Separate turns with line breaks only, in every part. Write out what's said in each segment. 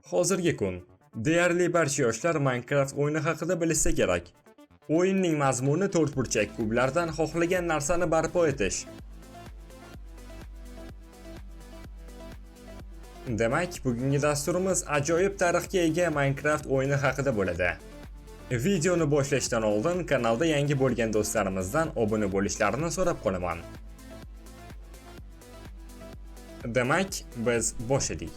Hozirgi kun deyarli barcha yoshlar Minecraft o'yini haqida bilsa kerak. O'yinning mazmuni to'rtburchak kublardan xohlagan narsani barpo etish. Demak, bugungi dasturimiz ajoyib tarixga ega Minecraft o'yini haqida bo'ladi. Videoni boshlashdan oldin kanalda yangi bo'lgan do'stlarimizdan obuna bo'lishlarini so'rab qolaman. Demak, biz boshladik.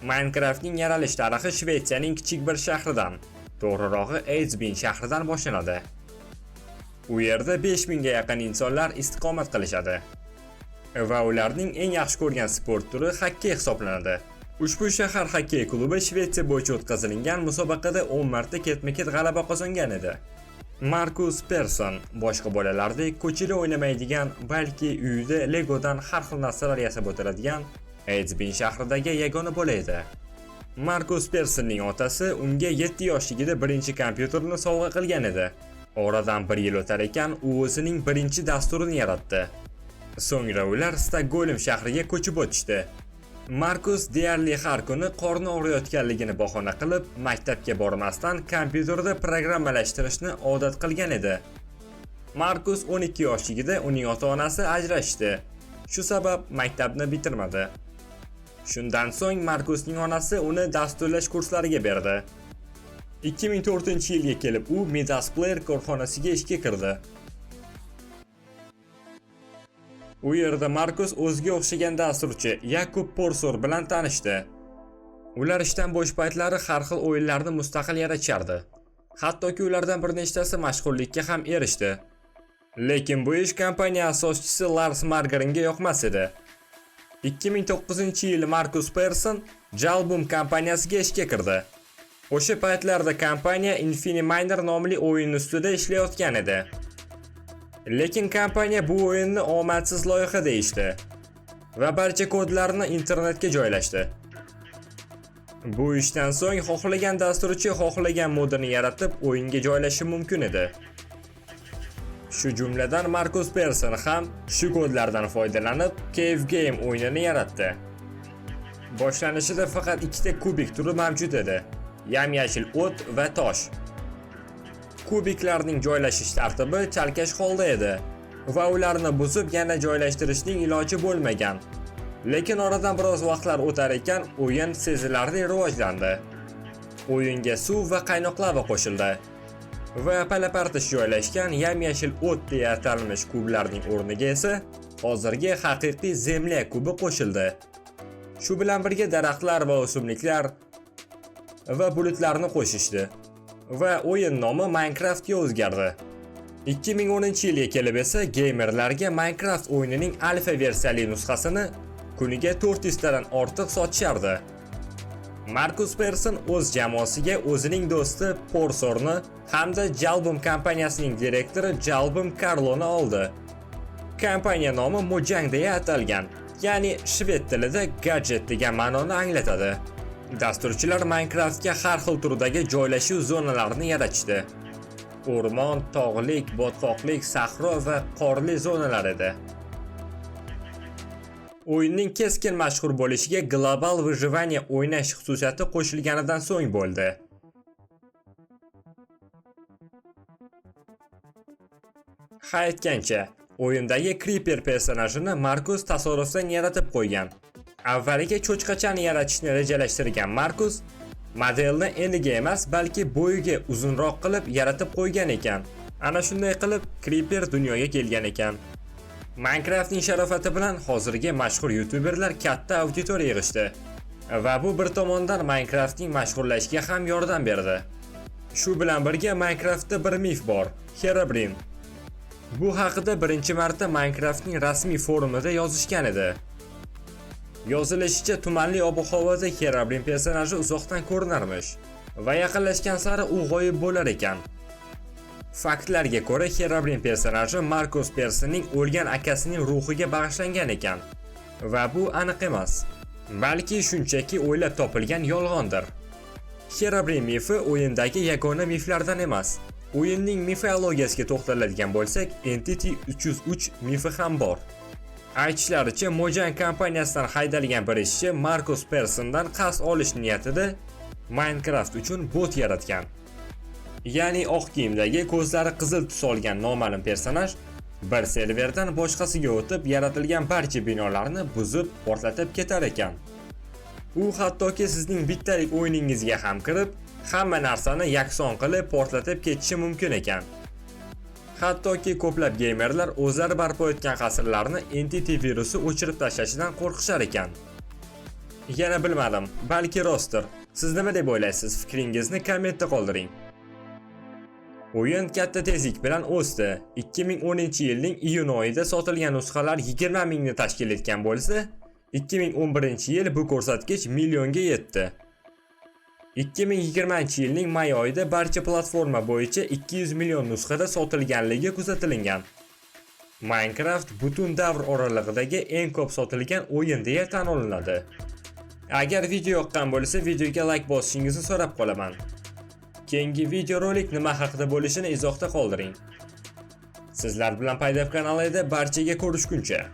Minecraftning yaralish tarixi Shvetsiyaning kichik bir shahridan, to'g'rirog'i Edsbyn shahridan boshlanadi. U yerda 5000 ga yaqin insonlar istiqomat qilishadi. Va ularning eng yaxshi ko'rgan sport turi xokkey hisoblanadi. Ushbu shahar xokkey klubi Shvetsiya bo'yicha o'tkazilgan musobaqada 10 marta ketma-ket g'alaba qozongan edi. Markus Persson boshqa bolalardek ko'chada o'ynamaydigan, balki uyida Legodan har xil narsalar yasab o'tiradigan Edsbyn shahridagi yagona bola edi. Markus Perssonning otasi unga 7 yoshligida birinchi kompyuterni sovg'a qilgan edi. Oradan 1 yil o'tar ekan, u o'zining birinchi dasturini yaratdi. So'ngra ular Stokgolm shahriga ko'chib o'tishdi. Markus deyarli har kuni qorni og'riyotganligini bahona qilib, maktabga bormasdan kompyuterda programmalashtirishni odat qilgan edi. Markus 12 yoshligida uning ota-onasi ajrashdi. Shu sabab maktabni bitirmadi. Shundan so'ng Markusning onasi uni dasturlash kurslariga berdi. 2004-yilga kelib u Midas Player korxonasiga ishga kirdi. U yerda Markus o'ziga o'xshagan dasturchi Jakub Porsor bilan tanishdi. Ular ishdan bo'sh paytlari har xil o'yinlarni mustaqil yaratishardi. Hattoki ulardan bir nechtasi mashhurlikka ham erishdi. Lekin bu ish kompaniya asoschisi Lars Margaringa yoqmas edi. 2009-yili Markus Persson Jalbum kompaniyasiga ishga kirdi. O'sha paytlarda kompaniya Infiniminer nomli o'yin ustida ishlayotgan edi. Lekin kompaniya bu o'yinni omadsiz loyiha deyishdi va barcha kodlarni internetga joylashdi. Bu ishdan so'ng xohlagan dasturchi xohlagan modini yaratib o'yinga joylashi mumkin edi. Shu jumladan Markus Persson ham shu kodlardan foydalanib Cave Game o'yinini yaratdi. Boshlanishida faqat ikkita kubik turi mavjud edi: yam-yashil o't va tosh. Kubiklarning joylashish tartibi chalkash holda edi va ularni buzib yana joylashtirishning iloji bo'lmagan. Lekin oradan biroz vaqtlar o'tar ekan, o'yin sezilarli rivojlandi. O'yinga suv va qaynoq lava qo'shildi va palapartish joylashgan yam-yashil o't deya atalmish kublarning o'rniga esa hozirgi haqiqiy Zemlya kubi qo'shildi. Shu bilan birga daraxtlar va o'simliklar va bulutlarni qo'shishdi va o'yin nomi Minecraftga o'zgardi. 2010-yilga kelib esa gamerlarga Minecraft o'yinining alfa versiyali nusxasini kuniga 400 tadan ortiq sotishardi. Markus Persson o'z jamoasiga o'zining do'sti Porsorni hamda Jalbum kompaniyasining direktori Jalbum Carloni oldi. Kompaniya nomi Mojang deya atalgan, ya'ni shved tilida gadjet degan ma'noni anglatadi. Dasturchilar Minecraftga har xil turdagi joylashuv zonalarini yaratishdi. O'rmon, tog'lik, botqoqlik, sahro va qorli zonalar edi. O'yinning keskin mashhur bo'lishiga global выживание o'ynash xususiyati qo'shilganidan so'ng bo'ldi. Ha aytgancha, o'yindagi Creeper personajini Markus tasodifdan yaratib qo'ygan. Avvaliga cho'chqachani yaratishni rejalashtirgan Markus modelni eniga emas, balki bo'yiga uzunroq qilib yaratib qo'ygan ekan. Ana shunday qilib Creeper dunyoga kelgan ekan. Minecraftning sharofati bilan hozirgi mashhur youtuberlar katta auditoriya yig'ishdi va bu bir tomondan Minecraftning mashhurlashishiga ham yordam berdi. Shu bilan birga Minecraftda bir mif bor, Herobrine. Bu haqida birinchi marta Minecraftning rasmiy forumida yozishgan edi. Yozilishicha, tumanli ob-havoda Herobrine personaji uzoqdan ko'rinarmish va yaqinlashgan sari u g'oyib bo'lar ekan. Faktlarga ko'ra, Herobrine personaji Markus Perssonning o'lgan akasining ruhiga bag'ishlangan ekan va bu aniq emas, balki shunchaki o'ylab topilgan yolg'ondir. Herobrine mifi o'yindagi yagona miflardan emas. O'yinning mifologiyasiga to'xtaladigan bo'lsak, Entity 303 mifi ham bor. Aytishlaricha, Mojang kompaniyasidan haydalgan bir ishchi Markus Perssondan qasd olish niyatida Minecraft uchun bot yaratgan. Ya'ni oq kiyimdagi ko'zlari qizil tus olgan noma'lum personaj bir serverdan boshqasiga o'tib yaratilgan barcha binolarni buzib, portlatib ketar ekan. U hattoki sizning bittalik o'yiningizga ham kirib, hamma narsani yakson qilib portlatib ketishi mumkin ekan. Hattoki ko'plab geymerlar o'zlari barpo etgan qasrlarni Entity virusi o'chirib tashlashidan qo'rqishar ekan. Yana bilmadim, balki rostdir. Siz nima deb o'ylaysiz? Fikringizni kommentda qoldiring. O'yin katta tezlik bilan o'sdi. 2010-yilning iyun oyida sotilgan nusxalar 20 mingni tashkil etgan bo'lsa, 2011-yil bu ko'rsatkich millionga yetdi. 2020-yilning may oyida barcha platforma bo'yicha 200 million nusxada sotilganligi kuzatilgan. Minecraft butun davr oralig'idagi eng ko'p sotilgan o'yin deya tan olinadi. Agar video yoqqan bo'lsa, videoga like bosishingizni so'rab qolaman. Keyingi videorolik nima haqida bo'lishini izohda qoldiring. Sizlar bilan Paydev kanalida barchaga ko'rishguncha